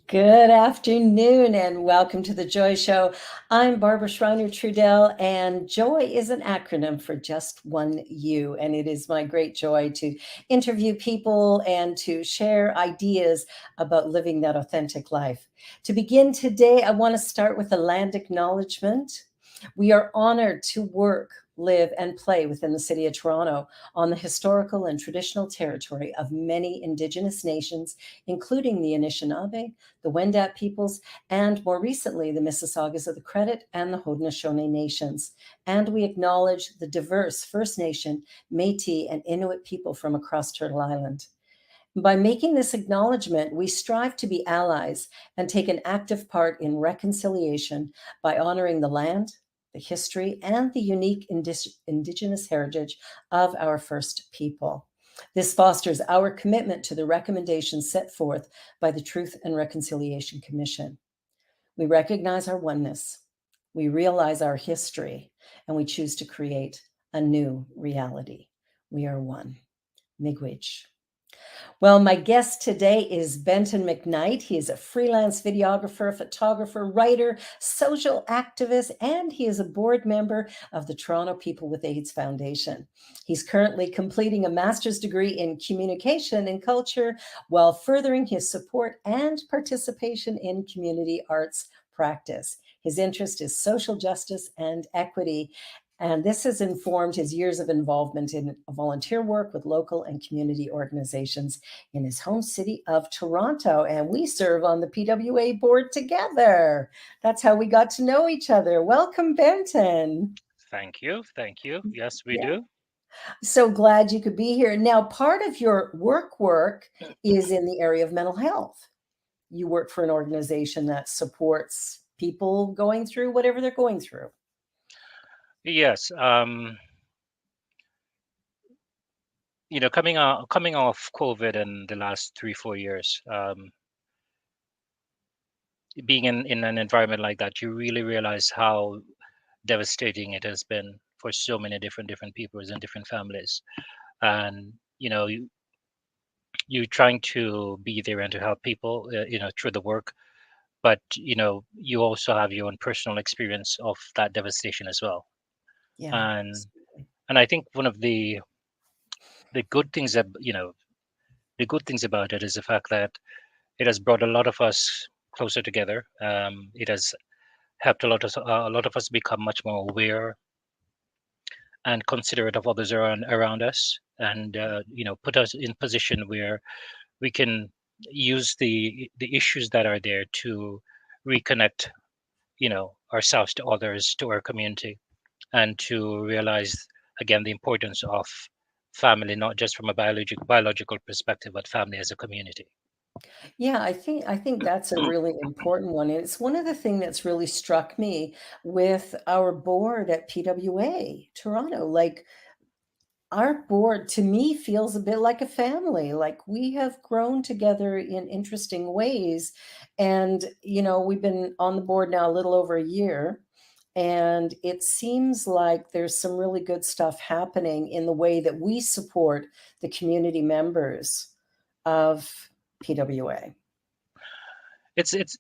Good afternoon and welcome to the Joy Show. I'm Barbara Schreiner Trudell, and Joy is an acronym for just one U. And it is my great joy to interview people and to share ideas about living that authentic life. To begin today, I want to start with a land acknowledgement. We are honored to work, live, and play within the city of Toronto on the historical and traditional territory of many Indigenous nations, including the Anishinaabe, the Wendat peoples, and more recently, the Mississaugas of the Credit and the Haudenosaunee nations. And we acknowledge the diverse First Nation, Métis, and Inuit people from across Turtle Island. By making this acknowledgement, we strive to be allies and take an active part in reconciliation by honoring the land, the history, and the unique Indigenous heritage of our First People. This fosters our commitment to the recommendations set forth by the Truth and Reconciliation Commission. We recognize our oneness, we realize our history, and we choose to create a new reality. We are one. Miigwech. Well, my guest today is Benton Mcknight. He is a freelance videographer, photographer, writer, social activist, and he is a board member of the Toronto People with AIDS Foundation. He's currently completing a master's degree in communication and culture while furthering his support and participation in community arts practice. His interest is social justice and equity, and this has informed his years of involvement in volunteer work with local and community organizations in his home city of Toronto. And we serve on the PWA board together. That's how we got to know each other. Welcome, Benton. Thank you. Thank you. Yes, we Yeah. do. So glad you could be here. Now, part of your work is in the area of mental health. You work for an organization that supports people going through whatever they're going through. Yes. Coming off COVID in the last 3, 4 years, being in an environment like that, you really realize how devastating it has been for so many different peoples and different families. And you're trying to be there and to help people, through the work. But you also have your own personal experience of that devastation as well. Yeah. And and I think one of the good things that the good things about it is the fact that it has brought a lot of us closer together. It has helped a lot of us become much more aware and considerate of others around us, and put us in position where we can use the issues that are there to reconnect, ourselves to others, to our community, and to realize again the importance of family, not just from a biological perspective, but family as a community. Yeah, I think that's a really important one. And it's one of the things that's really struck me with our board at PWA Toronto. Like our board to me feels a bit like a family. Like we have grown together in interesting ways. And we've been on the board now a little over a year. And it seems like there's some really good stuff happening in the way that we support the community members of PWA. It's it's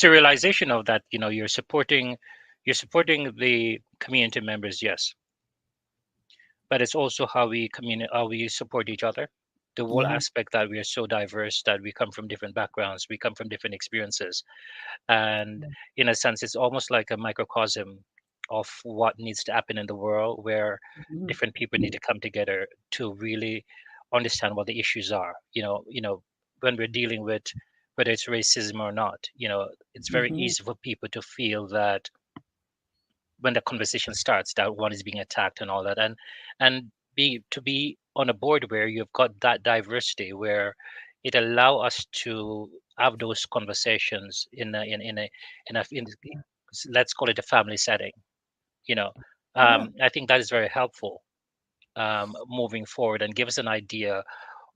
a realization of that. You're supporting the community members, yes, but it's also how we support each other. The whole Yeah. aspect that we are so diverse, that we come from different backgrounds, we come from different experiences, and in a sense it's almost like a microcosm of what needs to happen in the world, where Mhm. different people need to come together to really understand what the issues are. When we're dealing with whether it's racism or not, it's very Mhm. easy for people to feel that when the conversation starts, that one is being attacked and all that, and be on a board where you've got that diversity, where it allow us to have those conversations in let's call it a family setting. you know Yeah. I think that is very helpful, moving forward, and give us an idea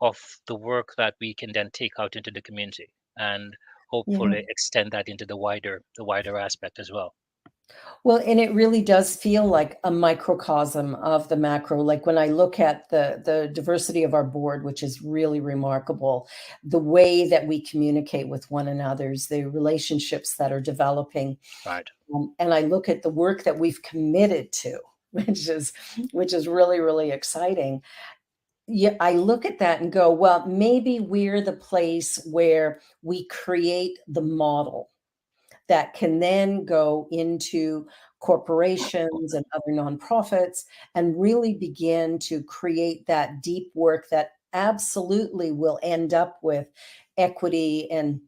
of the work that we can then take out into the community, and Yeah. hopefully extend that into the wider aspect as well. Well, and it really does feel like a microcosm of the macro. Like when I look at the diversity of our board, which is really remarkable, the way that we communicate with one another's, the relationships that are developing, Right. and I look at the work that we've committed to, which is really really exciting. Yeah, I look at that and go, well, maybe we're the place where we create the model that can then go into corporations and other nonprofits and really begin to create that deep work that absolutely will end up with equity and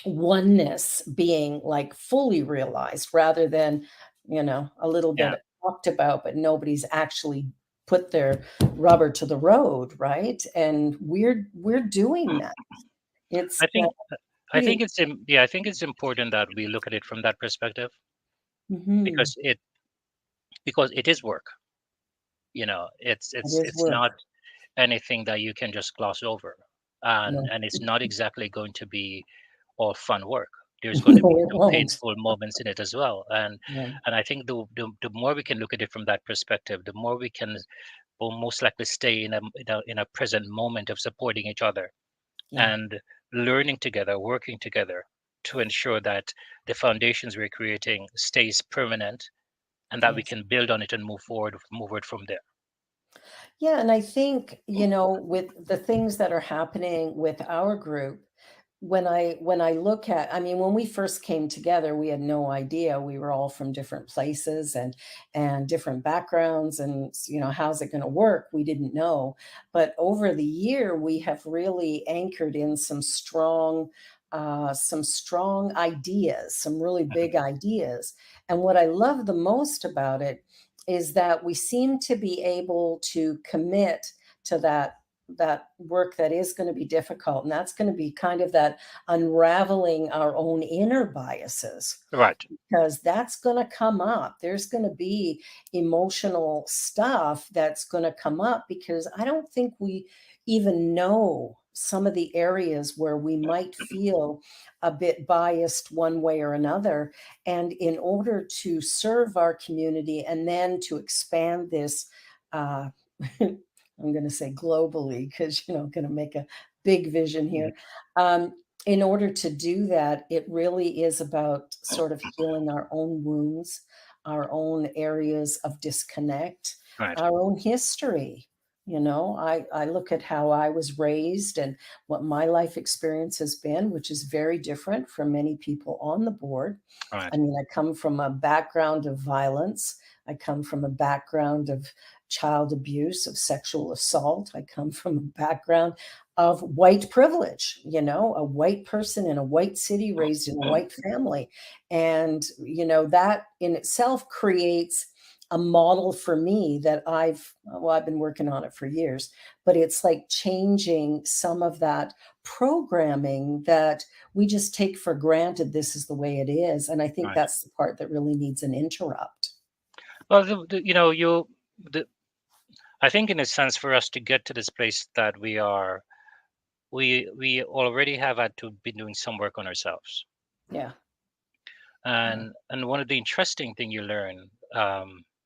oneness being like fully realized rather than, a little Yeah. bit talked about, but nobody's actually put their rubber to the road, right? And we're doing that. It's I think I pretty. think yeah, I think it's important that we look at it from that perspective, Mhm. because it is work. It's It it's is it's work. not anything that you can just gloss over, and No. it's not exactly going to be all fun work. There's going to be No, it some won't. painful moments in it as well, and Yeah. and I think the more we can look at it from that perspective, the more we can will most likely stay in a present moment of supporting each other Yeah. and learning together, working together to ensure that the foundations we're creating stays permanent and that we Yes. can build on it and move forward from there. Yeah, and I think, with the things that are happening with our group, when I look at, I mean, when we first came together, we had no idea. We were all from different places and different backgrounds and how's it going to work? We didn't know. But over the year, we have really anchored in some strong ideas, some really Mhm. big ideas. And what I love the most about it is that we seem to be able to commit to that work that is going to be difficult, and that's going to be kind of that unraveling our own inner biases, Right. because that's going to come up. There's going to be emotional stuff that's going to come up because I don't think we even know some of the areas where we might feel a bit biased one way or another. And in order to serve our community and then to expand this, uh, I'm going to say globally because, going to make a big vision Mhm. here. Um, in order to do that, it really is about sort of healing our own wounds, our own areas of disconnect, Right. our own history. I look at how I was raised and what my life experience has been, which is very different from many people on the board. Right. I mean, I come from a background of violence. I come from a background of child abuse, of sexual assault. I come from a background of white privilege, a white person in a white city raised in a white family. And, that in itself creates a model for me that I've been working on it for years, but it's like changing some of that programming that we just take for granted. This is the way it is. And I think Right. that's the part that really needs an interrupt. Well, the, I think in a sense for us to get to this place that we already have had to be doing some work on ourselves. Yeah. Yeah. And one of the interesting thing you learn,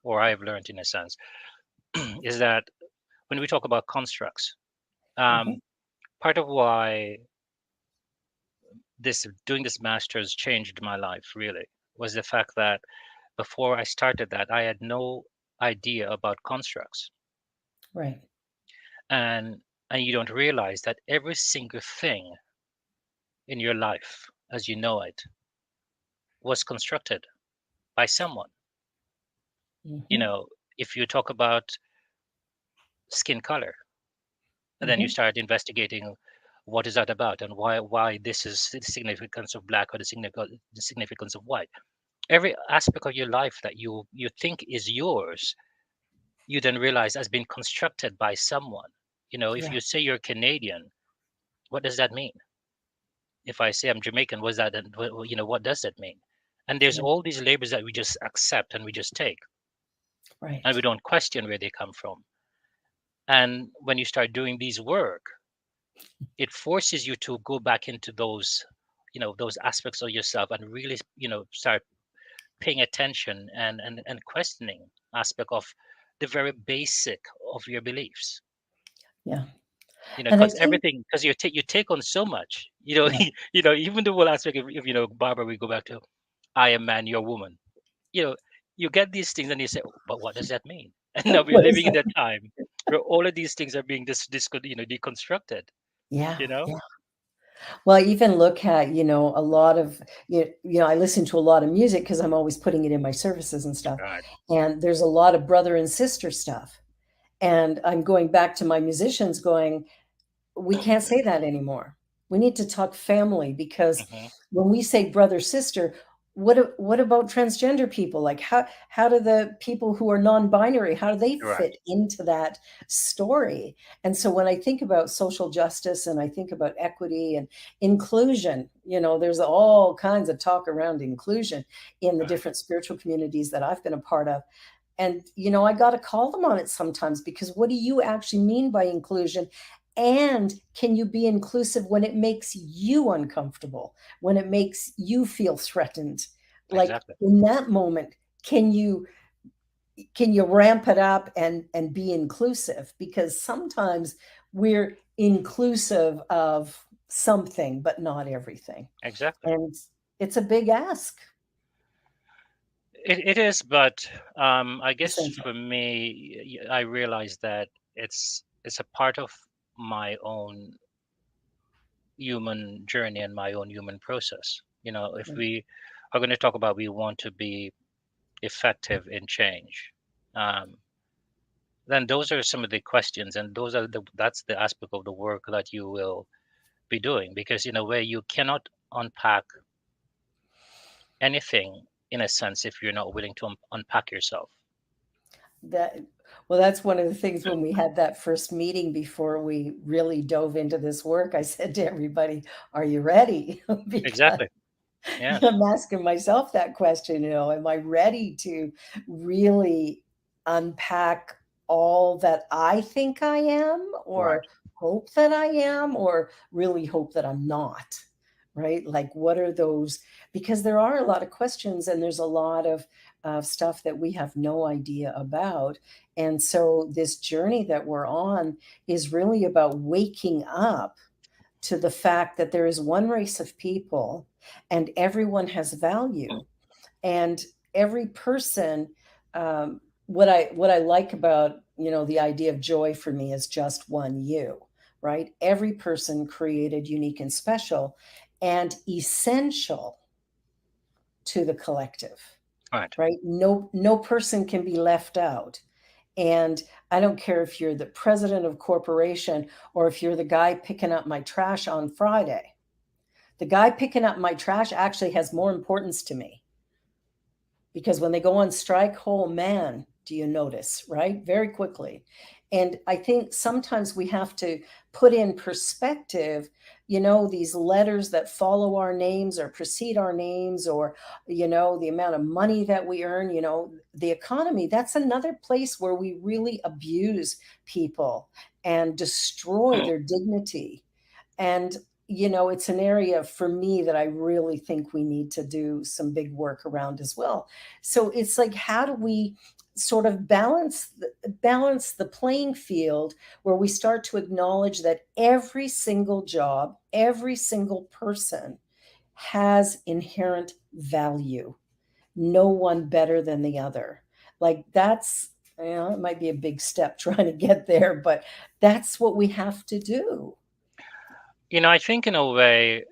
or I've learned in a sense, is that when we talk about constructs, Mhm. um, part of why this doing this master's changed my life really was the fact that before I started that, I had no idea about constructs, Right. and and you don't realize that every single thing in your life, as you know it, was constructed by someone. You Mhm. know, if you talk about skin color, and then you Mhm. start investigating what is that about and why this is the significance of black or the significance of white. Every aspect of your life that you think is yours, you then realize has been constructed by someone. If Yeah. you say you're Canadian, what does that mean? If I say I'm Jamaican, what's that? What does that mean? And there's Yeah. all these labels that we just accept and we just take, and we Right. don't question where they come from. And when you start doing these work, it forces you to go back into those aspects of yourself and really start paying attention and questioning aspect of the very basic of your beliefs. Yeah. And I Because think, everything, because you take on so much, yeah, even the whole aspect of, Barbara, we go back to I am man, you're woman. you know you get these things and you say, "Oh, but what does that mean?" And now we're what is living in that? that time where all of these things are being deconstructed. Yeah. you know Yeah. Well, I even look at, a lot of, I listen to a lot of music because I'm always putting it in my services and stuff. Right. And there's a lot of brother and sister stuff. And I'm going back to my musicians going, we can't say that anymore. We need to talk family because Hmm. when we say brother sister, what about transgender people? Like how do the people who are non-binary, how do they Right. fit into that story? And so when I think about social justice and I think about equity and inclusion, there's all kinds of talk around inclusion in the Right. different spiritual communities that I've been a part of. And, I got to call them on it sometimes because what do you actually mean by inclusion? And can you be inclusive when it makes you uncomfortable, when it makes you feel threatened? Like Exactly. in that moment, can you ramp it up and be inclusive? Because sometimes we're inclusive of something, but not everything. Exactly. And it's a big ask, It is, but I guess essentially. for me, I realize that it's a part of my own human journey and my own human process. If we are going to talk about we want to be effective in change, um, then those are some of the questions, and that's the aspect of the work that you will be doing, because in a way you cannot unpack anything, in a sense, if you're not willing to unpack yourself. That well, that's one of the things when we had that first meeting before we really dove into this work, I said to everybody, "Are you ready?" Because Exactly. Yes. I'm asking myself that question, am I ready to really unpack all that I think I am, Right. or hope that I am, or really hope that I'm not? Right? Like, what are those? Because there are a lot of questions and there's a lot of stuff that we have no idea about. And so, this journey that we're on is really about waking up to the fact that there is one race of people and everyone has value, and every person, what I like about, the idea of joy for me is just one you, right? Every person created unique and special and essential to the collective, Right. right? No person can be left out. And I don't care if you're the president of corporation or if you're the guy picking up my trash on Friday. The guy picking up my trash actually has more importance to me because when they go on strike, oh man, do you notice, right? Very quickly. And I think sometimes we have to put in perspective, these letters that follow our names or precede our names, or, the amount of money that we earn, the economy. That's another place where we really abuse people and destroy their dignity. And, it's an area for me that I really think we need to do some big work around as well. So it's like, how do we sort of balance the playing field where we start to acknowledge that every single job, every single person has inherent value, no one better than the other. Like that's, it might be a big step trying to get there, but that's what we have to do. I think in a way,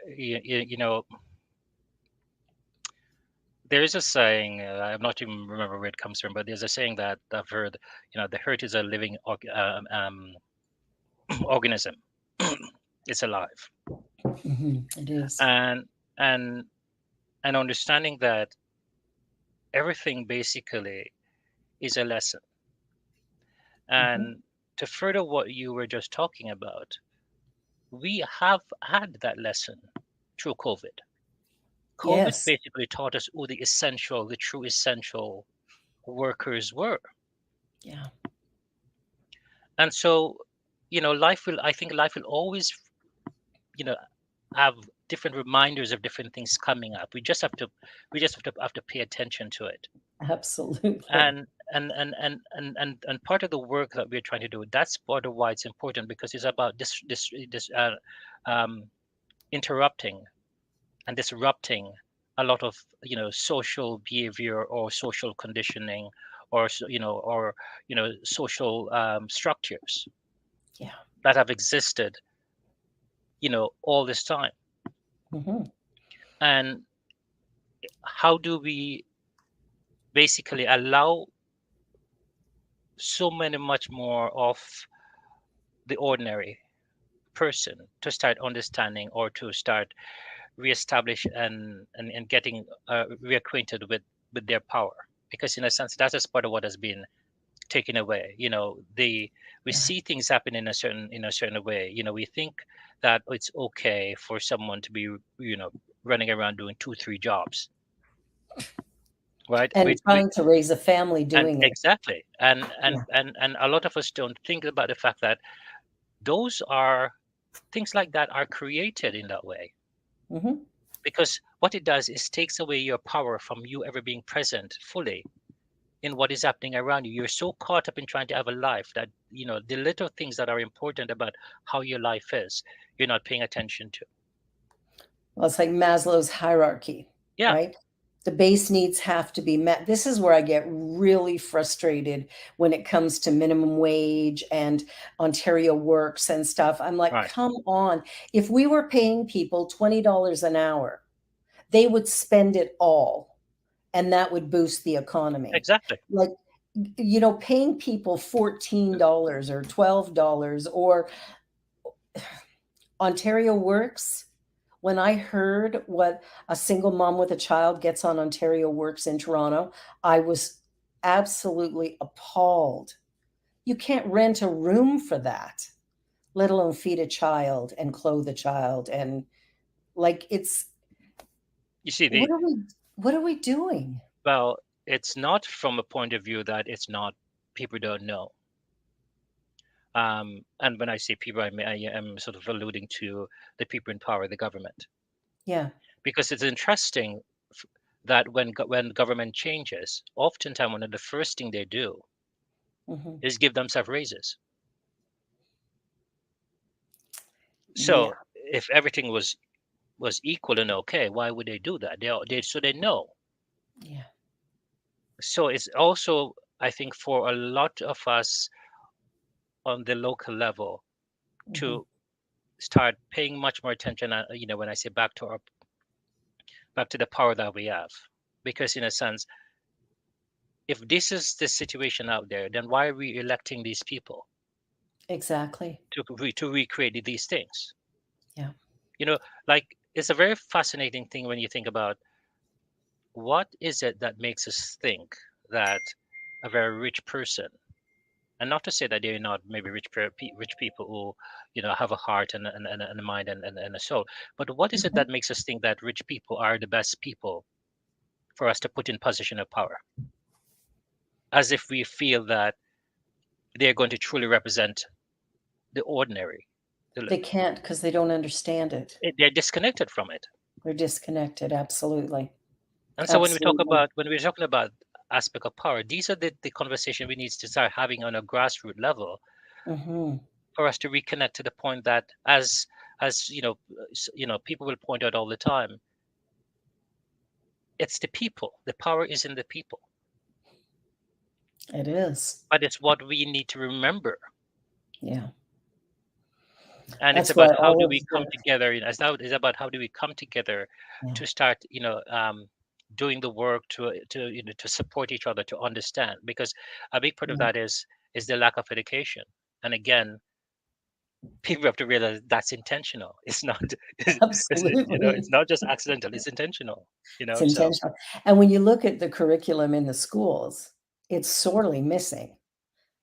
there is a saying, I'm not even remember where it comes from, but there's a saying that I've heard, the hurt is a living organism. It's alive. It is. And and and understanding that everything basically is a lesson. Mhm. And to further what you were just talking about, we have had that lesson through COVID. COVID Yes. basically taught us who the true essential workers were. Yeah. And so, I think life will always, you know, have different reminders of different things coming up. We just have to pay attention to it. Absolutely. And part of the work that we're trying to do, that's part of why it's important, because it's about um, interrupting and disrupting a lot of social behavior or social conditioning, or social structures Yeah. that have existed all this time. Hmm. And how do we basically allow so many much more of the ordinary person to start understanding, or to start reestablish and getting reacquainted with their power? Because in a sense, that is part of what has been taken away. We Yeah. see things happen in a certain way. We think that it's okay for someone to be running around doing 2 3 jobs, right? And We trying to raise a family and doing it. exactly, and Yeah. a lot of us don't think about the fact that those are things like that are created in that way, Hmm. because what it does is takes away your power from you ever being present fully in what is happening around you. You're so caught up in trying to have a life that the little things that are important about how your life is, you're not paying attention to. Well, it's like Maslow's hierarchy, Yeah, right? The base needs have to be met. This is where I get really frustrated when it comes to minimum wage and Ontario Works and stuff. I'm like, right, come on. If we were paying people $20 an hour, they would spend it all, and that would boost the economy. exactly. Like, paying people $14 or $12 or Ontario Works. When I heard what a single mom with a child gets on Ontario Works in Toronto, I was absolutely appalled. You can't rent a room for that, let alone feed a child and clothe a child. And like, it's You see, what are we what are we doing? well, it's not from a point of view that it's not, people don't know. And when I say people, I am sort of alluding to the people in power, the government, Yeah. because it's interesting that when government changes, oftentimes one of the first thing they do Hmm. is give themselves raises. Yeah. So if everything was equal and okay, why would they do that? So they know. Yeah. So it's also, I think, for a lot of us on the local level Hmm. to start paying much more attention. When I say back to the power that we have, because in a sense, if this is the situation out there, then why are we electing these people Exactly. to recreate these things? Yeah. You know, like, it's a very fascinating thing when you think about what is it that makes us think that a very rich person, and not to say that they're not maybe rich people who have a heart and a mind and a soul, but what is it Mhm. that makes us think that rich people are the best people for us to put in position of power, as if we feel that they're going to truly represent the ordinary. They can't because they don't understand it. They're disconnected from it. They're disconnected. Absolutely. And so Absolutely. when we're talking about aspect of power, these are the conversation we need to start having on a grassroots level, Hmm. for us to reconnect to the point that, as people will point out all the time, it's the people. The power is in the people, It is. but it's what we need to remember. Yeah. And it's That's why about how all do of we come the together. It's about how do we come together yeah. to start, doing the work to support each other, to understand, because a big part of Yeah. that is the lack of education. And again, people have to realize that's intentional. It's not, it's Absolutely. not just accidental. It's intentional. It's So intentional. And when you look at the curriculum in the schools, it's sorely missing.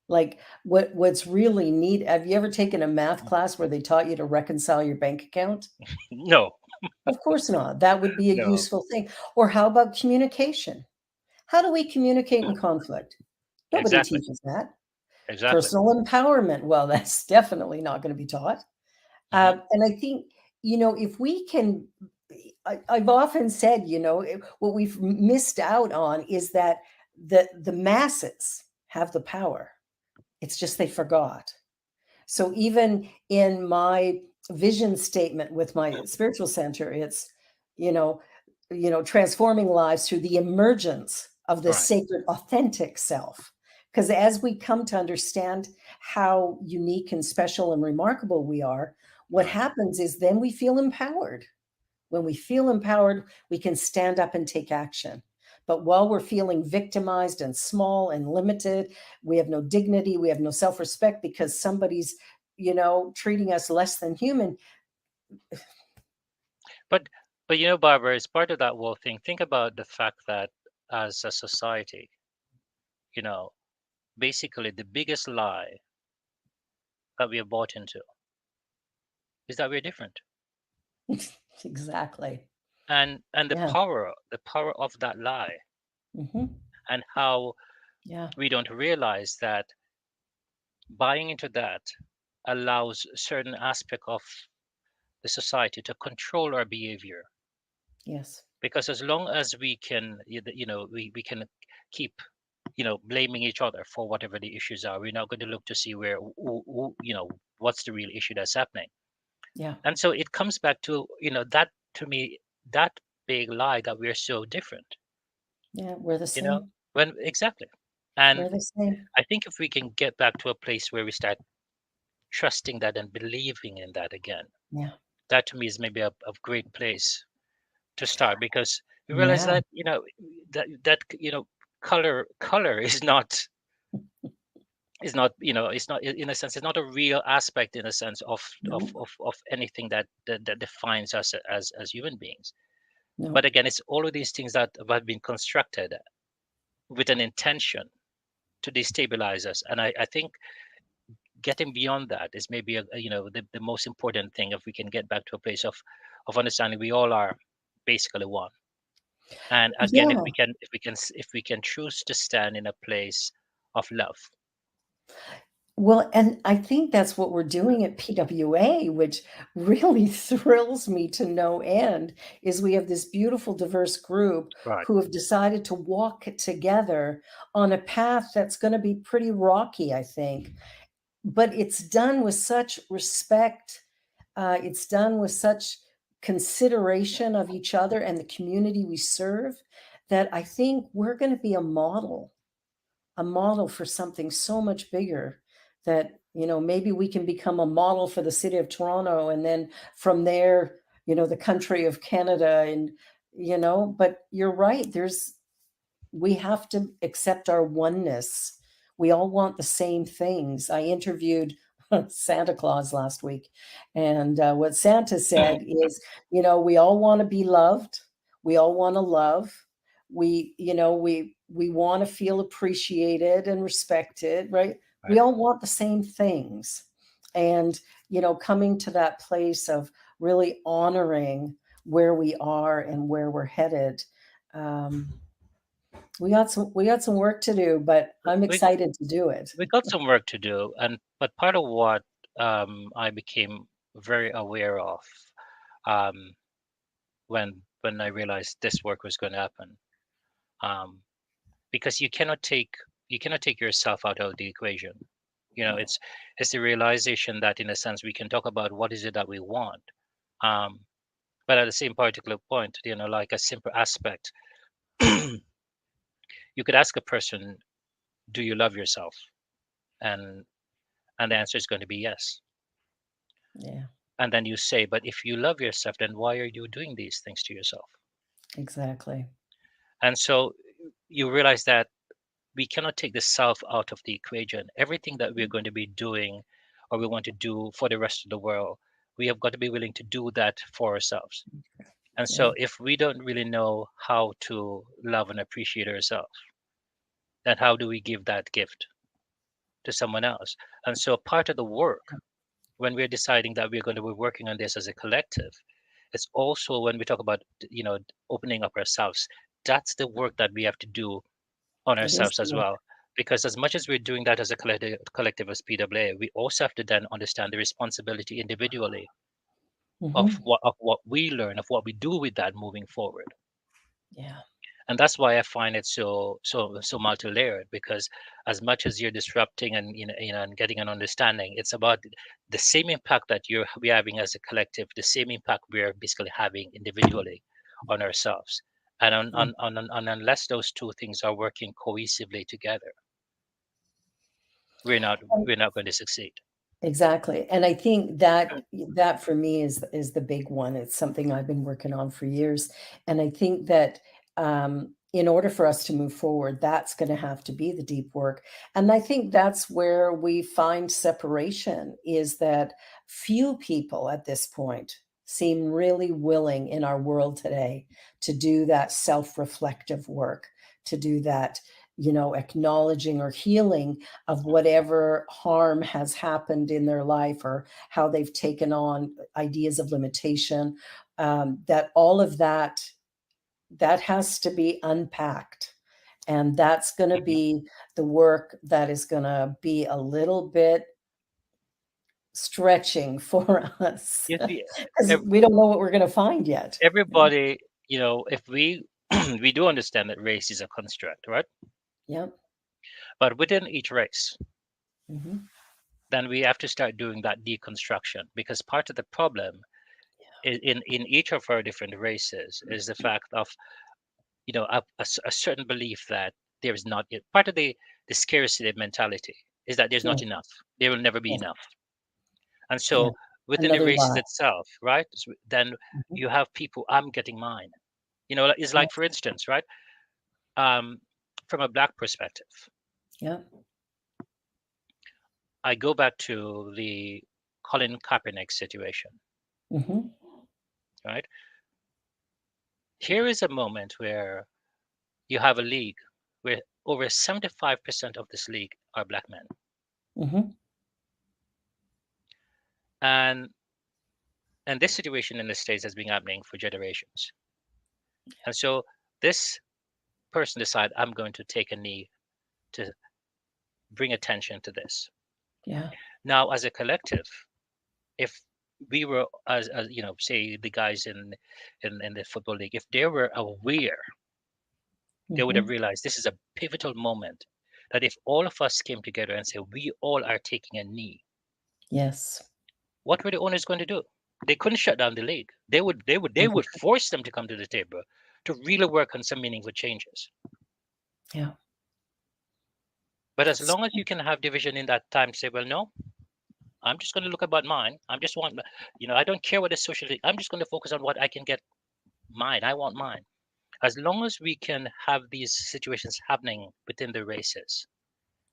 Like what's really neat, have you ever taken a math class where they taught you to reconcile your bank account? no, Of course not. That would be a no, useful thing. Or how about communication? How do we communicate in conflict? Nobody exactly, teaches that. exactly. Personal empowerment, well, that's definitely not gonna be taught. Hmm. And I think if we can, I've often said, what we've missed out on is that the masses have the power. It's just they forgot. So even in my vision statement with my spiritual center, it's, you know, transforming lives through the emergence of the Right. sacred, authentic self. Because as we come to understand how unique and special and remarkable we are, what Right. happens is then we feel empowered. When we feel empowered, we can stand up and take action. But while we're feeling victimized and small and limited, we have no dignity, we have no self respect because somebody's, treating us less than human. But Barbara, as part of that whole thing, think about the fact that as a society, you know, basically the biggest lie that we have bought into is that we're different. Exactly. And Yeah. the power of that lie, Hmm. and how Yeah. we don't realize that buying into that allows certain aspect of the society to control our behavior. Yes. Because as long as we can we can keep blaming each other for whatever the issues are, we're not going to look to see where what's the real issue that's happening. Yeah. And so it comes back to that, to me, that big lie that we're so different. Yeah. We're the you know same. when exactly. And We're the same. I think if we can get back to a place where we start trusting that and believing in that again, Yeah. that to me is maybe a great place to start, because we realize Yeah. that color is not it's not, in a sense, it's not a real aspect, in a sense of No. anything that defines us as human beings. No. But again, it's all of these things that have been constructed with an intention to destabilize us. And I think getting beyond that is maybe the most important thing, if we can get back to a place of understanding we all are basically one. And again, Yeah. if we can choose to stand in a place of love. Well, and I think that's what we're doing at PWA, which really thrills me to no end, is we have this beautiful diverse group Right. who have decided to walk together on a path that's going to be pretty rocky, I think. But it's done with such respect. It's done with such consideration of each other and the community we serve that I think we're going to be a model for something so much bigger that maybe we can become a model for the city of Toronto, and then from there the country of Canada. And but you're right, we have to accept our oneness. We all want the same things. I interviewed Santa Claus last week, and what Santa said is, we all want to be loved. We all want to love. We want to feel appreciated and respected, right? We Right. all want the same things. And coming to that place of really honoring where we are and where we're headed. um, we got some work to do, but I'm we excited to do it. we got some work to do, and but part of what I became very aware of, um, when I realized this work was going to happen, um, because you cannot take yourself out of the equation. No. It's the realization that, in a sense, we can talk about what is it that we want, um, but at the same particular point, like a simple aspect, you could ask a person, "Do you love yourself?" and the answer is going to be yes. Yeah, And then you say, "But if you love yourself, then why are you doing these things to yourself?" exactly. And so you realize that we cannot take the self out of the equation. Everything that we're going to be doing, or we want to do for the rest of the world, we have got to be willing to do that for ourselves. And Yeah. so if we don't really know how to love and appreciate ourselves, then how do we give that gift to someone else? And so part of the work, when we're deciding that we're going to be working on this as a collective, it's also when we talk about opening up ourselves, that's the work that we have to do on It is ourselves the as work. well. Because as much as we're doing that as a collective as PWA, we also have to then understand the responsibility individually Hmm. of what we learn, of what we do with that moving forward. Yeah. And that's why I find it so multi-layered, because as much as you're disrupting and and getting an understanding, it's about the same impact that we're having as a collective, the same impact we're basically having individually on ourselves. And unless those two things are working cohesively together, we're not going to succeed. Exactly. And I think that for me is the big one. It's something I've been working on for years. And I think that in order for us to move forward, that's going to have to be the deep work. And I think that's where we find separation, is that few people at this point seem really willing in our world today to do that self-reflective work, to do that, acknowledging or healing of whatever harm has happened in their life, or how they've taken on ideas of limitation, that all of that has to be unpacked. And that's going to Mhm. be the work that is going to be a little bit stretching for us, You see, because we don't know what we're going to find yet. everybody, if we we do understand that race is a construct, right? Yep. But within each race, Hmm. then we have to start doing that deconstruction, because part of the problem in each of our different races is the fact of a certain belief that there is not part of the scarcity mentality is that there's not Yes. enough, there will never be Yes. enough. And Yeah. so within the Another races lie. itself, right, then Mhm. you have people, I'm getting mine. It's like, Yes. for instance, right, um, from a Black perspective, Yeah. I go back to the Colin Kaepernick situation, Hmm. right? Here is a moment where you have a league where over 75% of this league are Black men. Hmm. And this situation in the States has been happening for generations. And so this person decided, I'm going to take a knee to bring attention to this. Yeah. Now, as a collective, if we were, as say the guys in the football league, if they were aware, they would have Hmm. realized this is a pivotal moment, that if all of us came together and said, we all are taking a knee, Yes. what were the owners going to do? They couldn't shut down the league. They would force them to come to the table to really work on some meaningful changes. Yeah. But as long as you can have division in that time, say, well, no, I'm just going to look about mine. I'm just want, I don't care what the social. I'm just going to focus on what I can get mine. I want mine. As long as we can have these situations happening within the races,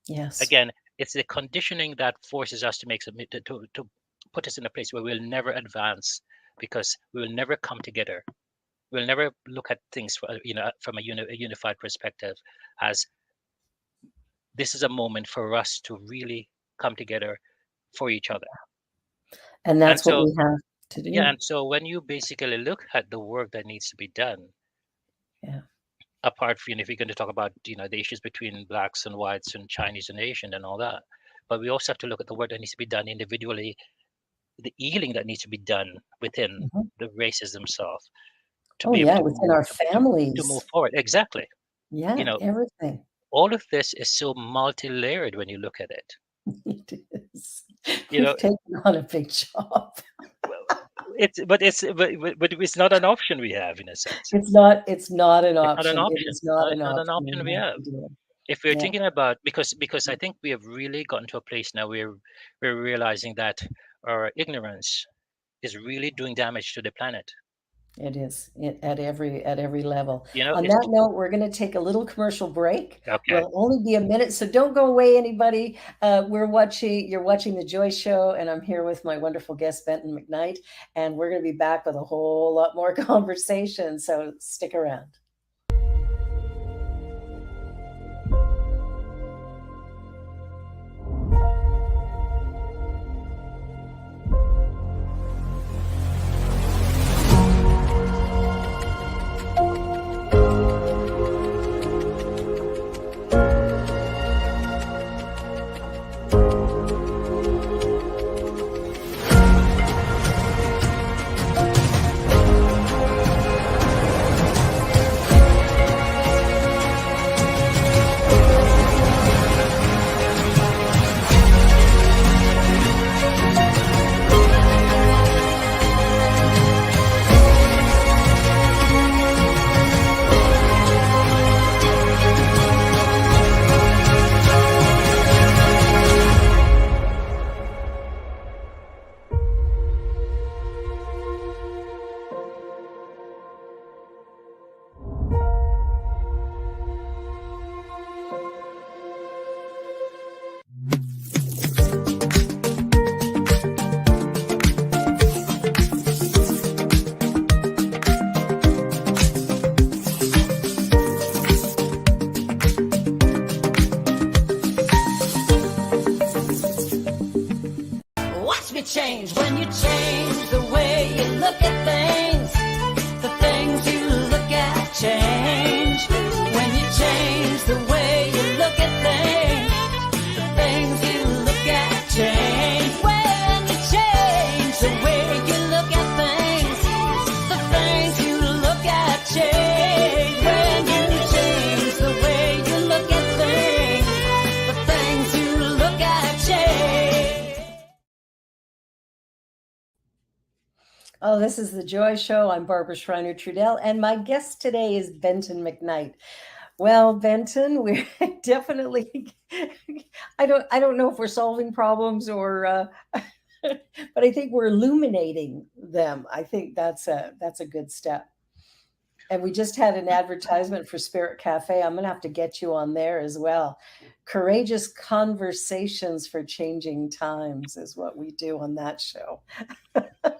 Yes. again, it's the conditioning that forces us to make some to put us in a place where we'll never advance, because we will never come together. We'll never look at things from a unified perspective, as this is a moment for us to really come together for each other. And And that's what so, we have to yeah, do. and so when you basically look at the work that needs to be done, Yeah. apart from, if you're going to talk about the issues between blacks and whites and Chinese and Asian and all that, but we also have to look at the work that needs to be done individually, the healing that needs to be done within Mhm. the races themselves, to Oh, be able yeah, to within move our to move families. forward. Exactly. you Yeah, know everything. all of this is so multi-layered when you look at it. It is. you know We've taken on a big job. well, but it's not an option we have, in a sense. It's not an It's not an option. It option. is not It's an not an option. option We we have have. to do it. If we're Yeah, thinking about, because I think we have really gotten to a place now where we're realizing that our ignorance is really doing damage to the planet. it is at every level. On It's that note, we're going to take a little commercial break. okay. Will only be a minute, so don't go away, anybody. You're watching The Joy Show, and I'm here with my wonderful guest, Benton Mcknight, and we're going to be back with a whole lot more conversation, so stick around. When you change the way you look at things, the things you look at change. When you change the way you look at things, the things you look at change. When you change the way you look at things, the things you look at change. When you change the way you look at things, the things you look at change. Oh, this is the Joy Show. I'm Barbara Schreiner Trudell, and my guest today is Benton Mcknight. Well, Benton, we're definitely. I don't know if we're solving problems or, but I think we're illuminating them. I think that's a good step. And we just had an advertisement for Spirit Cafe. I'm gonna have to get you on there as well. Courageous conversations for changing times is what we do on that show.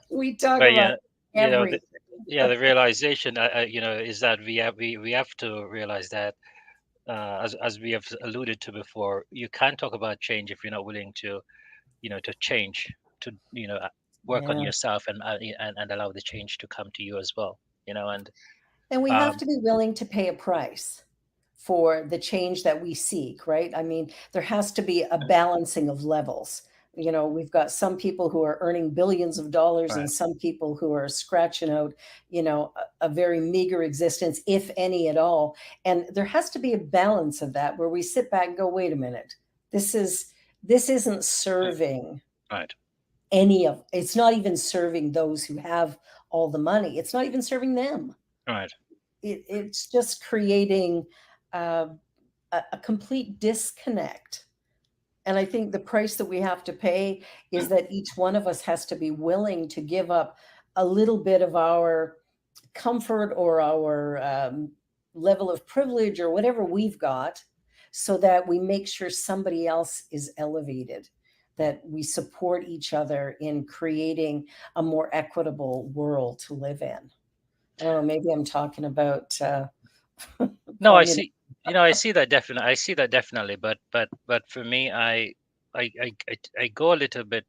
We talk But about you know, everything. the realization, is that we have to realize that, as we have alluded to before, you can't talk about change if you're not willing to, to change, to work on Yeah. yourself, and allow the change to come to you as well. And we have Um, to be willing to pay a price for the change that we seek, right? I mean, there has to be a balancing of levels. We've got some people who are earning billions of dollars and right, some people who are scratching out, a very meager existence, if any at all. And there has to be a balance of that where we sit back and go, wait a minute, this isn't serving right, it's not even serving those who have all the money. It's not even serving them. right. It's just creating uh, a complete disconnect. And I think the price that we have to pay is that each one of us has to be willing to give up a little bit of our comfort or our level of privilege or whatever we've got so that we make sure somebody else is elevated, that we support each other in creating a more equitable world to live in. I don't know, maybe I'm talking about No, I communist. see. I see that definitely. I see that definitely. But for me, I go a little bit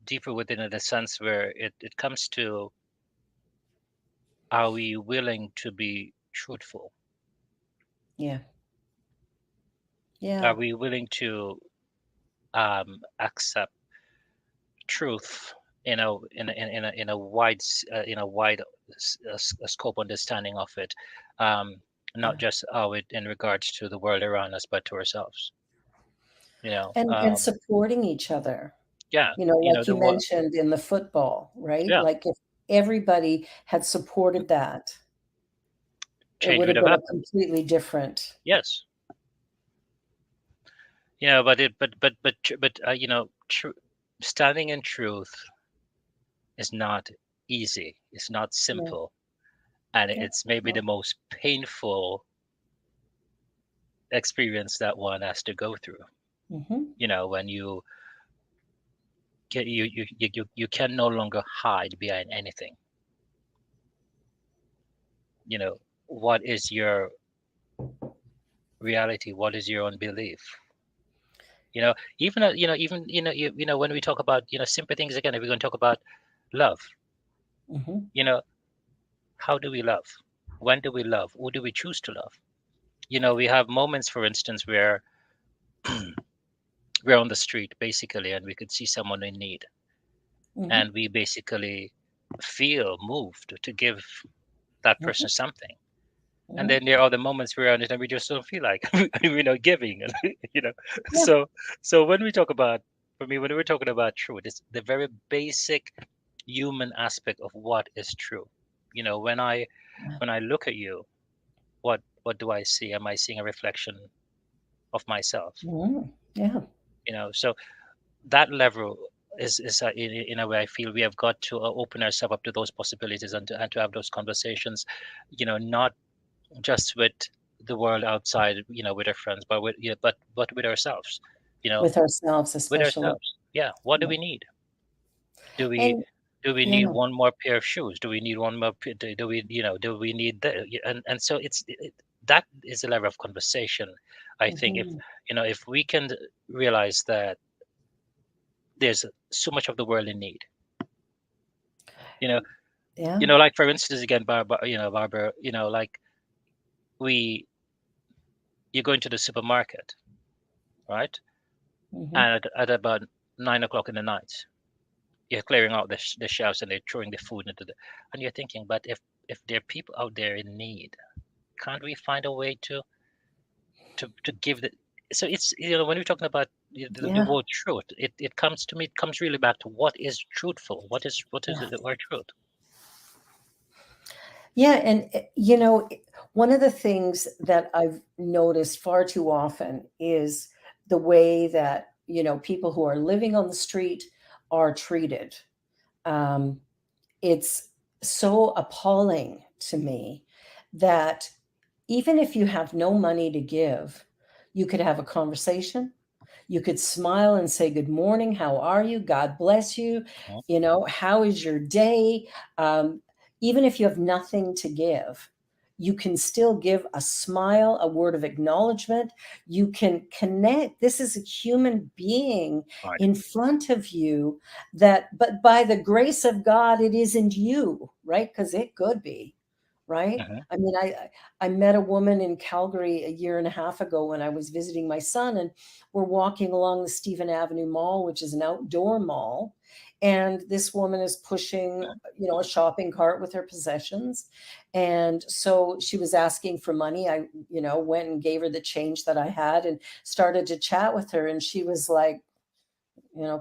deeper within it, in a sense where it comes to, are we willing to be truthful? Yeah. Are Yeah. we willing to accept truth in a wide scope understanding of it, not Yeah. just how it in regards to the world around us, but to ourselves. And supporting each other. Yeah, Like the you world. mentioned in the football, right? Yeah, Like if everybody had supported that, it change would would have have been a happened. completely different. Yes, but it, but standing in truth is not easy. It's not Yeah. simple, and Yeah. it's maybe the most painful experience that one has to go through. Hmm. When you can no longer hide behind anything. you know what is your reality? What is your own belief? Even when we talk about simple things, again, if we're going to talk about love, Hmm. you know how do we love? When do we love? Who do we choose to love? We have moments, for instance, where we're on the street basically, and we could see someone in need, Hmm. and we basically feel moved to give that person Hmm. something. And Yeah. then there are the moments where and we just don't feel like we're not giving. you know Yeah. so when we talk about, for me, when we're talking about truth, it's the very basic human aspect of what is true. When I look at you, what do I see? Am I seeing a reflection of myself? Mhm. Yeah. So that level is in a way, I feel we have got to open ourselves up to those possibilities, and to have those conversations, not just with the world outside, with our friends, but but with ourselves, you know, With ourselves, with especially. ourselves. Yeah. What do Yeah. we need? Do we And do we need yeah. one more pair of shoes? Do we need one more? Do we need the? And so that is a level of conversation. I think Hmm. if we can realize that there's so much of the world in need, You know, Yeah. like for instance, again, Barbara, like we, you go into the supermarket, right? Hmm. And at about 9 o'clock in the night, you're clearing out the shelves and they're throwing the food into the, and you're thinking, but if there are people out there in need, can't we find a way to give the, so it's, when we're talking about the Yeah. word truth, it comes to me, it comes really back to what is truthful, what is Yeah. the word truth. Yeah. And, one of the things that I've noticed far too often is the way that, people who are living on the street are treated. Um, it's so appalling to me that even if you have no money to give, you could have a conversation. You could smile and say, "Good morning. How are you? God bless you. Mhm. How is your day?" Um, Even if you have nothing to give, you can still give a smile, a word of acknowledgement. You can connect. This is a human being Right. in front of you but by the grace of God, it isn't you, right? Because it could be, right? Hmm. I mean, I met a woman in Calgary a year and a half ago when I was visiting my son, and we're walking along the Stephen Avenue Mall, which is an outdoor mall, and this woman is pushing, a shopping cart with her possessions, and so she was asking for money. I, went and gave her the change that I had and started to chat with her, and she was like,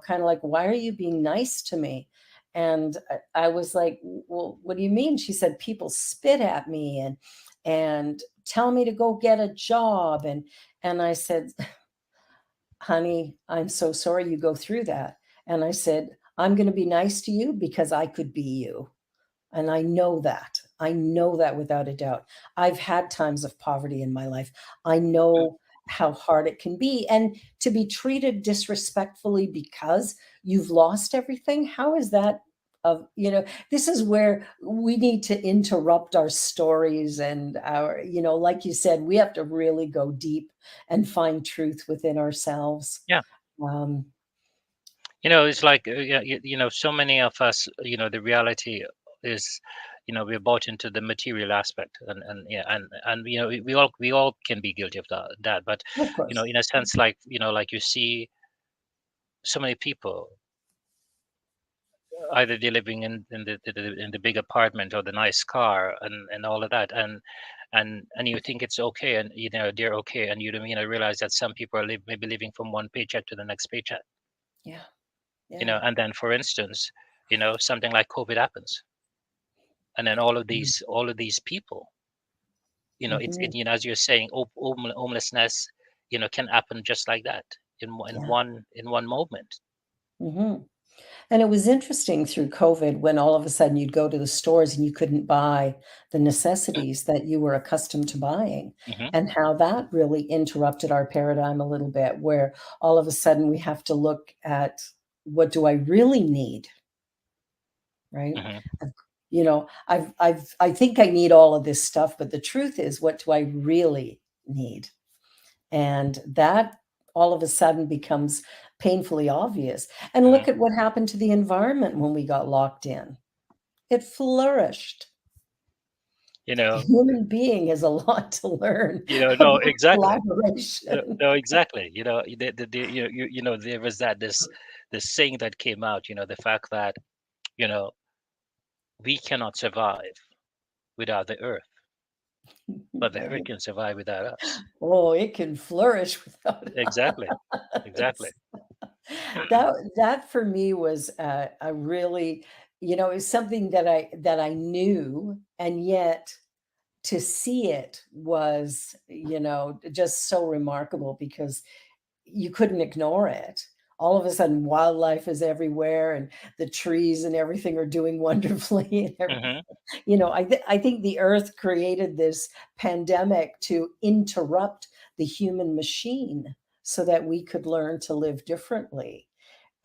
kind of like, "Why are you being nice to me?" And I was like, "Well, what do you mean?" She said, "People spit at me and tell me to go get a job." And I said, "Honey, I'm so sorry you go through that." And I said, "I'm going to be nice to you because I could be you." And I know that. I know that without a doubt. I've had times of poverty in my life. I know how hard it can be. And to be treated disrespectfully because you've lost everything, how is that? This is where we need to interrupt our stories and like you said, we have to really go deep and find truth within ourselves. Yeah. Um, It's like, yeah, so many of us, the reality is, we're bought into the material aspect, and yeah, and we all can be guilty of that, but of course. in a sense, like, like you see so many people, either they're living in the big apartment or the nice car and all of that, and you think it's okay, and they're okay, and realize that some people are maybe living from one paycheck to the next paycheck. Yeah. Yeah. And then, for instance, something like COVID happens, and then all of these people, Mm-hmm. as you're saying, homelessness, can happen just like that, Yeah. in one moment. Hmm. And it was interesting through COVID when all of a sudden you'd go to the stores and you couldn't buy the necessities that you were accustomed to buying, Hmm. and how that really interrupted our paradigm a little bit, where all of a sudden we have to look at, what do I really need, right? Hmm. I've- I think I need all of this stuff, but the truth is, what do I really need? And that all of a sudden becomes painfully obvious. And Hmm. look at what happened to the environment when we got locked in. It flourished. you The know human being has a lot to learn no, about exactly. No, collaboration. no, exactly. There was this saying that came out, the fact that, you know we cannot survive without the earth, but the earth Right. can survive without us. Oh, it can flourish without Exactly. Exactly. us. That for me was a really, it was something that I knew, and yet to see it was, just so remarkable because you couldn't ignore it. All of a sudden, wildlife is everywhere, and the trees and everything are doing wonderfully. And everything. Hmm. I think the Earth created this pandemic to interrupt the human machine so that we could learn to live differently.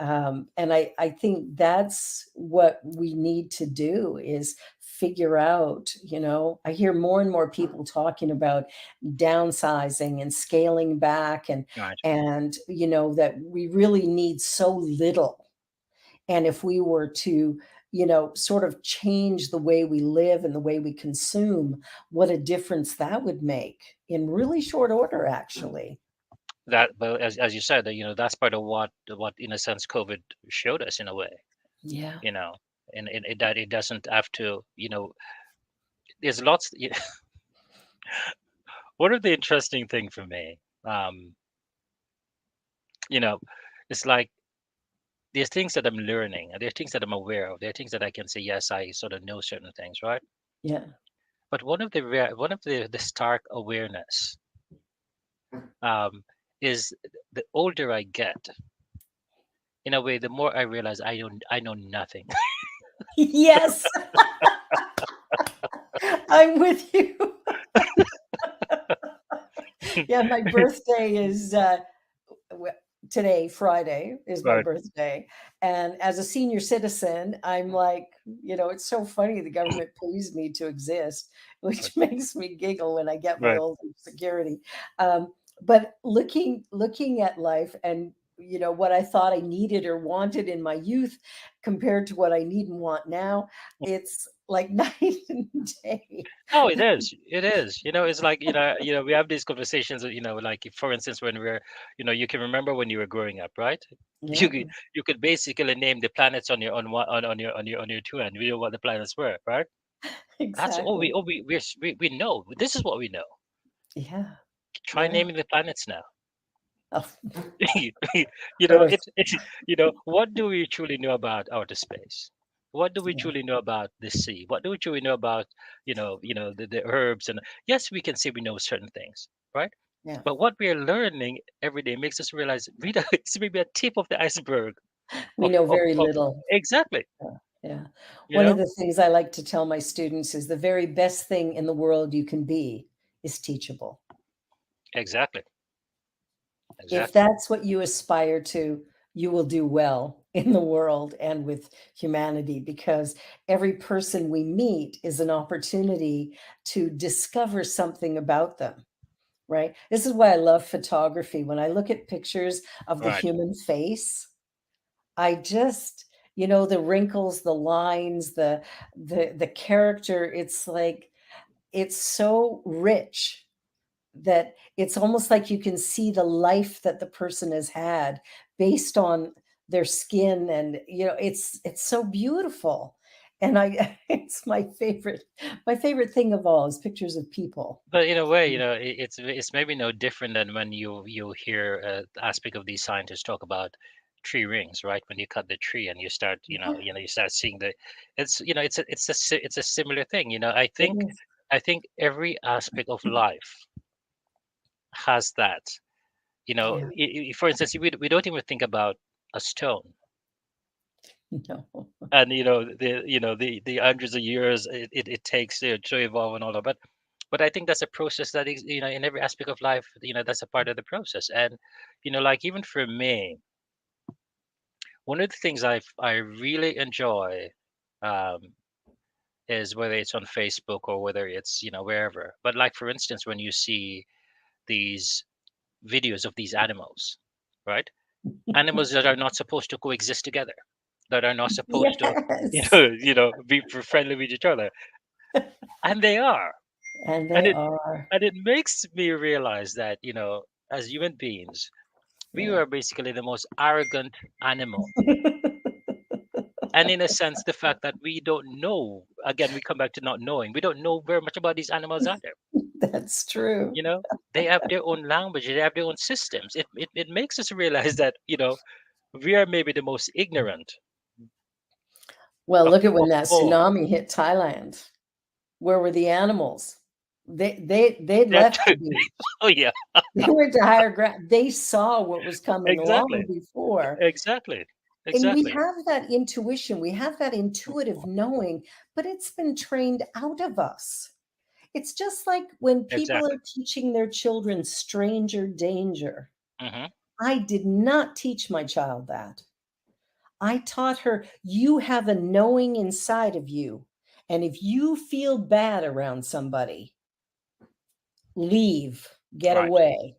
And I think that's what we need to do is figure out, I hear more and more people talking about downsizing and scaling back, Right. and that we really need so little. And if we were to, sort of change the way we live and the way we consume, what a difference that would make in really short order, actually. That, but as you said, that that's part of what in a sense COVID showed us in a way, Yeah. you know, and that it doesn't have to, there's lots. One of the interesting thing for me, um, you know, it's like there's things that I'm learning, and there are things that I'm aware of. There are things that I can say, yes, I sort of know certain things, right? Yeah. But one of the stark awareness, um, is the older I get, in a way, the more I realize I know nothing. Yes, I'm with you. Yeah, my birthday is w- today, Friday is my Right, birthday. And as a senior citizen, I'm like, it's so funny the government pays me to exist, right, which makes me giggle when I get my right. old security. But looking at life and what I thought I needed or wanted in my youth compared to what I need and want now, it's like night and day. Oh, it is. It is. It's like, we have these conversations, like for instance, when you can remember when you were growing up, right? You Yeah, could you could basically name the planets on your on one on your two, and we know what the planets were, right? That's all exactly. we know. This is what we know. Yeah, Try yeah. naming the planets now. Oh, Earth. It's what do we truly know about outer space? What do we Yeah, truly know about the sea? What do we truly know about the herbs? And yes, we can say we know certain things, right? yeah. But what we are learning every day makes us realize it's maybe a tip of the iceberg We know very of little. exactly, Yeah, yeah. you One of know the things I like to tell my students is the very best thing in the world you can be is teachable. exactly, If exactly, that's what you aspire to, you will do well in the world and with humanity because every person we meet is an opportunity to discover something about them, right? This is why I love photography. When I look at pictures of the right. human face, I just, the wrinkles, the lines, the character, it's like it's so rich that it's almost like you can see the life that the person has had based on their skin and it's so beautiful. And I it's my favorite thing of all is pictures of people. But in a way, it's maybe no different than when you hear aspect of these scientists talk about tree rings, right? When you cut the tree and you start, Yeah, you start seeing it's a similar thing. it is. I think every aspect of life has that. Yeah. For instance, we don't even think about a stone, No. and the hundreds of years it takes to evolve and all that. But I think that's a process that is, in every aspect of life, that's a part of the process. And like even for me, one of the things I really enjoy, um, is whether it's on Facebook or whether it's wherever. But like for instance, when you see these videos of these animals, right? Animals that are not supposed to coexist together, that are not supposed to, Yes. be friendly with each other, and they are, And and they are. it makes me realize that as human beings, we Yeah. are basically the most arrogant animal. And in a sense, the fact that we don't know, again, we come back to not knowing, we don't know very much about these animals either. That's true. You know, they have their own language, they have their own systems. It makes us realize that, we are maybe the most ignorant Well, look at when of that all. tsunami hit Thailand. Where were the animals? They That, left the beach. oh, yeah, They went to higher ground. They saw what was coming long exactly, before. exactly, And we exactly, have that intuition, we have that intuitive knowing, but it's been trained out of us. It's just like when people exactly. are teaching their children stranger danger. Hmm. I did not teach my child that. I taught her, you have a knowing inside of you. And if you feel bad around somebody, leave, get Right. away.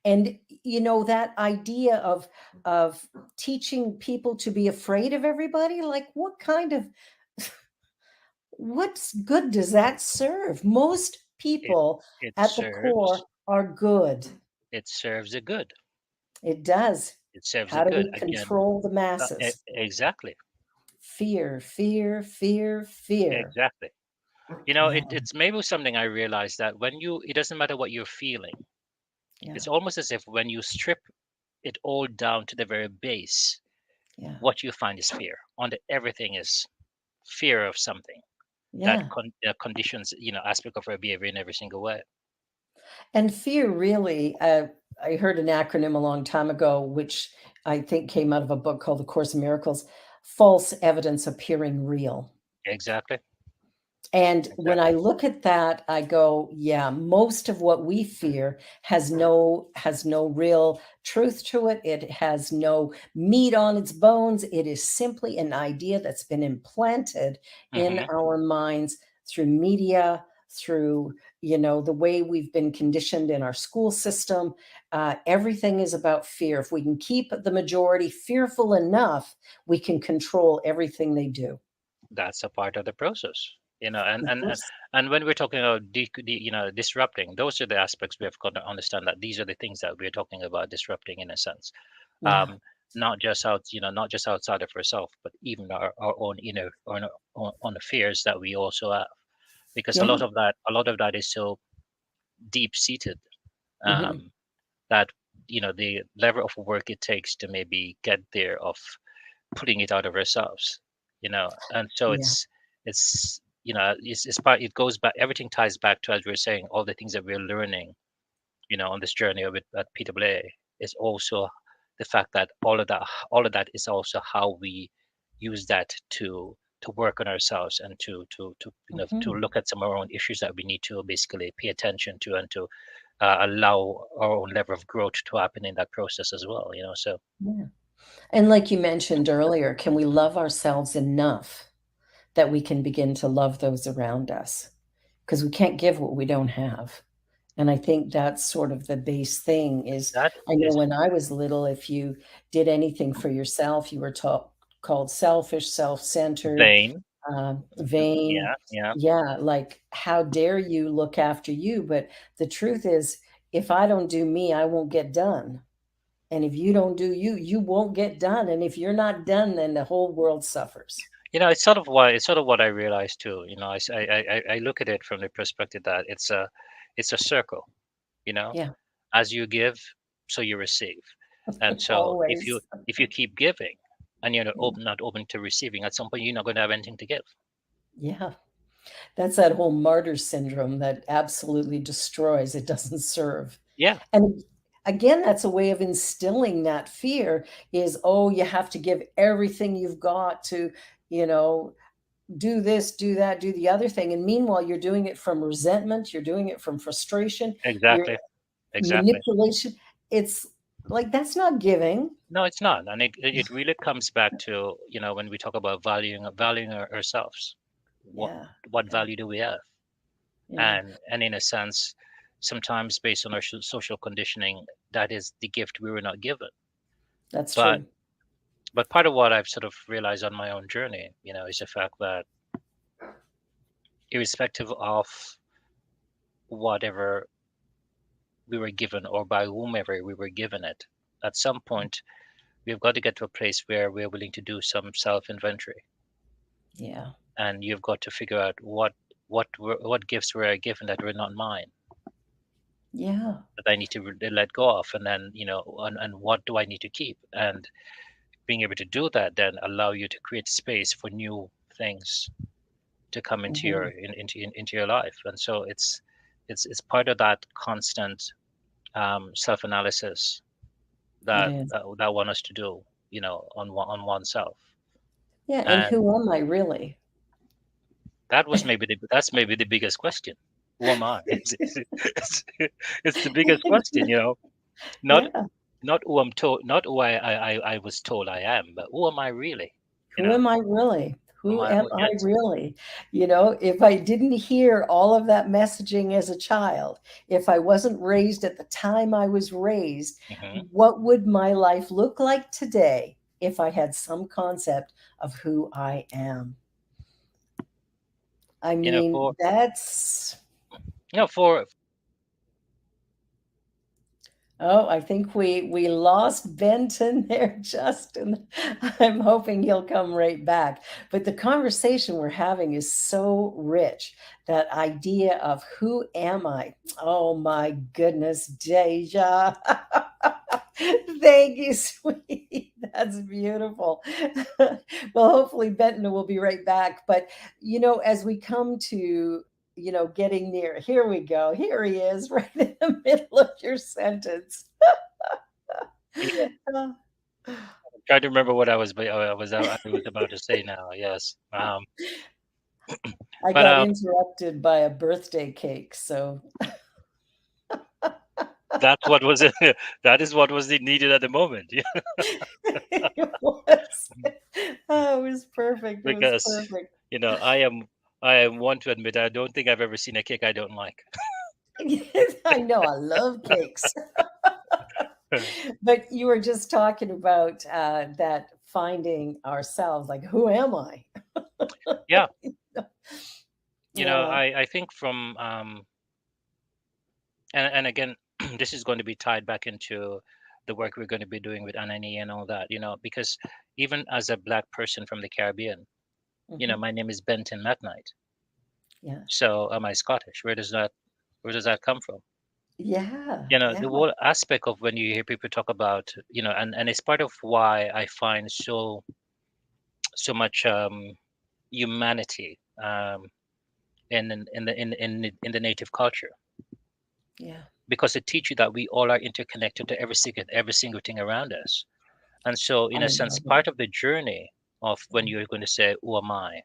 And that idea of teaching people to be afraid of everybody, like what kind of What's good does that serve? Most It people it at the serves core are good. it serves a good. It does. It serves a How do good. we Again, control the masses? exactly, Fear, fear, fear, fear. exactly. Yeah, It's maybe something I realized that it doesn't matter what you're feeling. yeah, It's almost as if when you strip it all down to the very base, yeah, what you find is fear. Everything is fear of something that yeah. conditions, aspect of our behavior in every single way. And fear really, I heard an acronym a long time ago, which I think came out of a book called The Course in Miracles, false evidence appearing real. Exactly, And when I exactly. look at that, I go, yeah, most of what we fear has no real truth to it. It has no meat on its bones. It is simply an idea that's been implanted in Hmm. our minds through media, through the way we've been conditioned in our school system. Everything is about fear. If we can keep the majority fearful enough, we can control everything they do. That's a part of the process, and Of and and course. and when we're talking about disrupting, those are the aspects we have got to understand, that these are the things that we're talking about disrupting in a sense. Yeah. um, not just outside of ourselves, but even our own inner or on affairs that we also have, because Yeah. a lot of that is so deep seated, Mhm. um, that the level of work it takes to maybe get there, of putting it out of ourselves, and so Yeah. it's part, it goes back, everything ties back to, as we are saying, all the things that we're learning, on this journey of it at PWA, is also the fact that all of that is also how we use that to work on ourselves, and to Mhm. look at some of our own issues that we need to basically pay attention to, and to allow our own level of growth to happen in that process as well. So Yeah. And like you mentioned earlier, can we love ourselves enough that we can begin to love those around us? Because we can't give what we don't have. And I think that's sort of the base thing is that I know is when I was little, if you did anything for yourself, you were called selfish, self-centered, vain. vain. Yeah, yeah. Yeah, like how dare you look after you? But the truth is, if I don't do me, I won't get done. And if you don't do you, you won't get done. And if you're not done, then the whole world suffers. It's sort of what I realized too. I look at it from the perspective that it's a circle. You know, Yeah, as you give, so you receive. And so always. if you keep giving, and you're Yeah. not open to receiving, at some point you're not going to have anything to give. Yeah. That's that whole martyr syndrome that absolutely destroys, it doesn't serve. Yeah, And again, that's a way of instilling that fear is, oh, you have to give everything you've got to, you know, do this, do that, do the other thing. And meanwhile, you're doing it from resentment, you're doing it from frustration, you're exactly, exactly. manipulation. It's like that's not giving. No, it's not, and it really comes back to, when we talk about valuing ourselves, what Yeah, what yeah, value do we have? yeah. And in a sense, sometimes based on our social conditioning, that is the gift we were not given. That's But true. but part of what I've sort of realized on my own journey, is the fact that irrespective of whatever we were given, or by whomever we were given it, at some point we've got to get to a place where we're willing to do some self inventory, Yeah, and you've got to figure out what gifts were I given that were not mine, yeah. that I need to let go of, and then and what do I need to keep, and being able to do that then allow you to create space for new things to come into your Mhm. into your life. And so it's part of that constant self-analysis It that is. that want us to do, on oneself. Yeah, and And who am I really? that's maybe the biggest question. Who am I? It's the biggest question, not Yeah. not who I'm told, not who I was told I am, but who am I really? you Who know am I really? am Who I am I just really? If I didn't hear all of that messaging as a child, if I wasn't raised at the time I was raised, Mhm. what would my life look like today if I had some concept of who I am? I You know, for mean, that's you know, for Oh, I think we lost Benton there, Justin. I'm hoping he'll come right back. But the conversation we're having is so rich. That idea of who am I? Oh my goodness, Deja. Thank you, sweetie. That's beautiful. Well, hopefully Benton will be right back. But as we come to getting near. Here we go. Here he is, right in the middle of your sentence. yeah, Uh, I'm trying to remember what I was about to say now. Yes, I but got interrupted by a birthday cake, so that's what was that is what was needed at the moment. Yeah, it was. Oh, it was perfect. It was because perfect. I am one to admit I don't think I've ever seen a cake I don't like. I know I love cakes, but you were just talking about that finding ourselves, like who am I? Yeah, Yeah. I think from and again, this is going to be tied back into the work we're going to be doing with Anani and all that. Because even as a black person from the Caribbean, Hmm. my name is Benton Mcknight. Yeah. So am I Scottish? Where does that come from? Yeah. Yeah. The whole aspect of when you hear people talk about, and it's part of why I find so much humanity in the native culture, Yeah. because it teaches you that we all are interconnected to every single thing around us. And so, I in a sense, love it. part of the journey of when you're going to say, "Who am I?"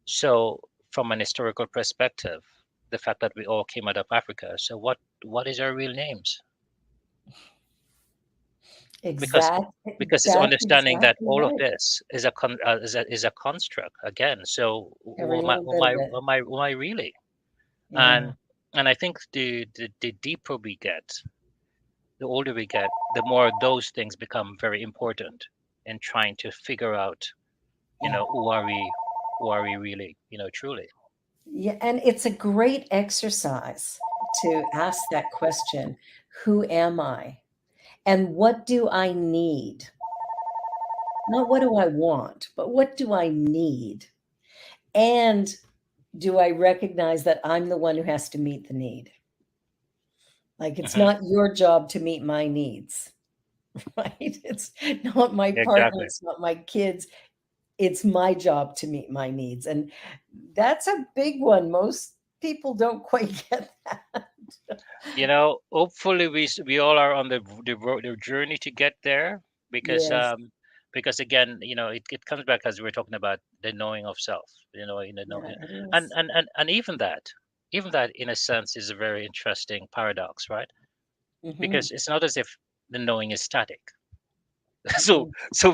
So, from an historical perspective, the fact that we all came out of Africa. So, what is our real names? Because Exact because it's that's understanding that exactly all of right. this is a construct again. So, Every who am I? little Who am bit I? of it. Who am I, who am I really? Yeah. And I think the deeper we get, the older we get, the more those things become very important in trying to figure out, who are we really, truly. Yeah, and it's a great exercise to ask that question, who am I? And what do I need? Not what do I want, but what do I need? And do I recognize that I'm the one who has to meet the need? Like it's Hmm. not your job to meet my needs, right? It's not my partner, Exactly. it's not my kids. It's my job to meet my needs. And that's a big one. Most people don't quite get that. Hopefully we all are on the journey to get there, because Yes. again, it comes back as we're talking about the knowing of self, Yeah, it and is. and and and even that in a sense is a very interesting paradox, right? Mhm. Because it's not as if the knowing is static. so Mm. so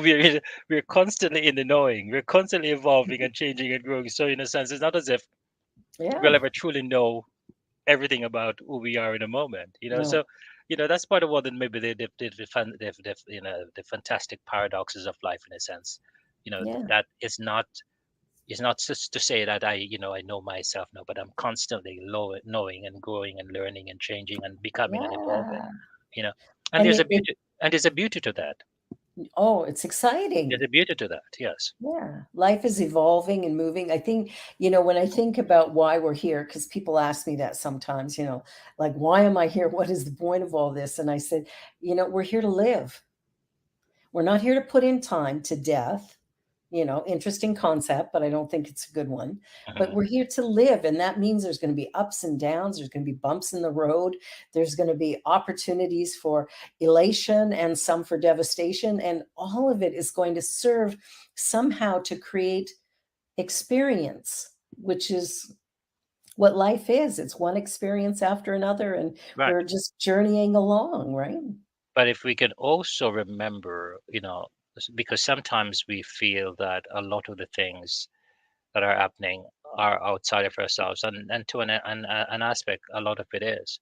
we're constantly in the knowing, we're constantly evolving and changing and growing. So in a sense, it's not as if Yeah. we'll ever truly know everything about who we are in a moment. So No. that's part of what maybe the fantastic paradoxes of life, in a sense. Yeah. That is not just to say that I know myself now, but I'm constantly knowing and growing and learning and changing and becoming and evolving. Yeah. you know and And there's a it beauty and there's a beauty to that. oh, it's There's exciting. a beauty to that, yes. Yeah. Life is evolving and moving. I think, when I think about why we're here, because people ask me that sometimes, like, why am I here? What is the point of all this? And I said, we're here to live. We're not here to put in time to death. Interesting concept, but I don't think it's a good one. But Hmm. we're here to live. And that means there's going to be ups and downs. There's going to be bumps in the road. There's going to be opportunities for elation and some for devastation. And all of it is going to serve somehow to create experience, which is what life is. It's one experience after another. And Right. we're just journeying along, right? But if we can also remember, because sometimes we feel that a lot of the things that are happening are outside of ourselves, and to an aspect, a lot of it is.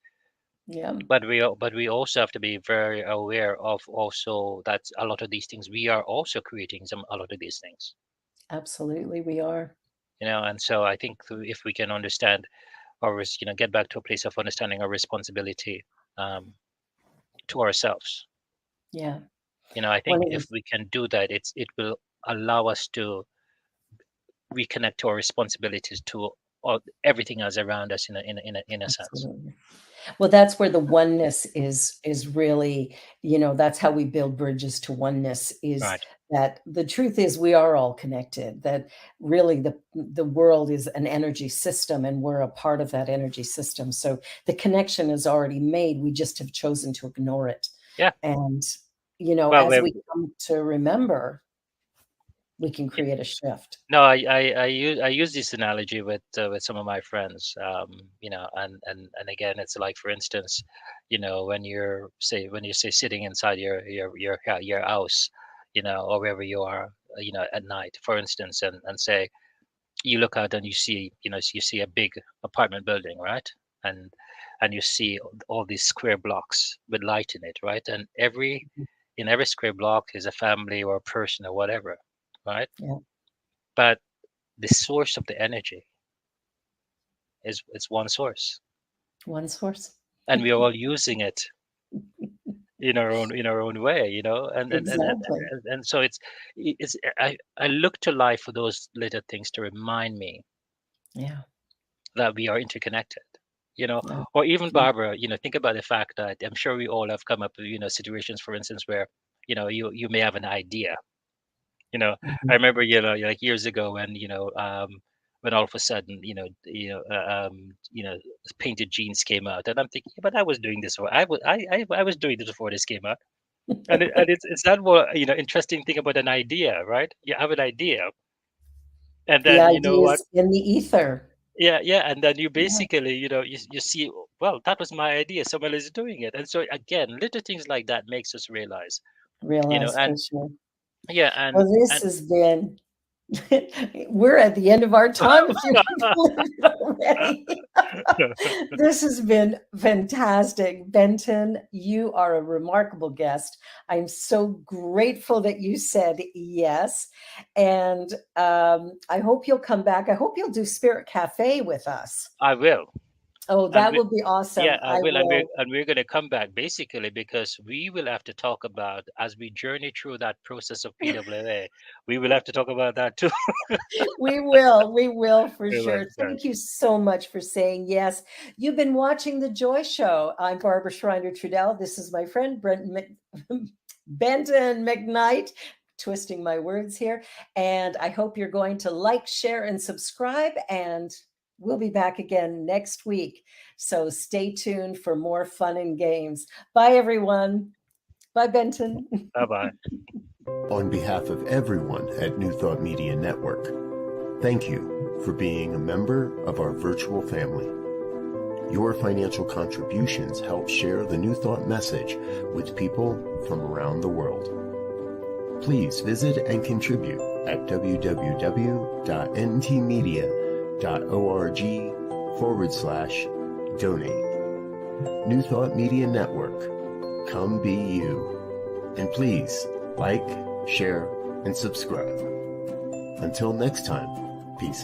Yeah, But we also have to be very aware of also that a lot of these things we are also creating a lot of these things. absolutely. We are. And so I think if we can understand get back to a place of understanding our responsibility to ourselves. Yeah. I One think of if the we can do that, it will allow us to reconnect to our responsibilities to everything else around us in a sense. Absolutely. Well, that's where the oneness is really, that's how we build bridges to oneness, is Right. that the truth is we are all connected, that really the world is an energy system and we're a part of that energy system. So the connection is already made. We just have chosen to ignore it. Yeah. And, Well, as we come to remember, we can y- create a shift. no, I use this analogy with some of my friends. And again, it's like, for instance, when you say sitting inside your house, or wherever you are, at night, for instance, and say you look out and you see a big apartment building, right? And you see all these square blocks with light in it, right? And in every square block is a family or a person or whatever, right? Yeah. But the source of the energy is one source, One source. and we are all using it in our own way, Exactly. and so I look to life for those little things to remind me Yeah. that we are interconnected, Yeah. or even, Yeah. Barbara, think about the fact that I'm sure we all have come up with, situations, for instance, where, you may have an idea. I Mhm. remember, like years ago when all of a sudden, painted jeans came out, and I'm thinking, "Yeah, but I was doing this, or I was doing this before this came out." And it's that more, interesting thing about an idea, right? You have an idea, and The then, you know what? ideas in the ether. Yeah, yeah, and then you Yeah. basically, you see, well, that was my idea. Someone is doing it, and so again, little things like that makes us realize, Realize for and sure. yeah, Well, this and has been we're at the end of our time, if you can believe it already. This has been fantastic. Benton, you are a remarkable guest. I'm so grateful that you said yes. And I hope you'll come back. I hope you'll do Spirit Cafe with us. I will, Oh, and that would be yeah, awesome. I I will, and we're will. and we're going to come back basically because we will have to talk about, as we journey through that process of PWA, we will have to talk about that too. We will for We will, sure. right. Thank you so much for saying yes. You've been watching The Joy Show. I'm Barbara Schreiner Trudell. This is my friend Benton Mcknight, twisting my words here. And I hope you're going to like, share, and subscribe. And we'll be back again next week. So stay tuned for more fun and games. Bye, everyone. Bye, Benton. Bye bye. On behalf of everyone at New Thought Media Network, thank you for being a member of our virtual family. Your financial contributions help share the New Thought message with people from around the world. Please visit and contribute at www.ntmedia.org/donate. New Thought Media Network, come be you. And please like, share, and subscribe. Until next time.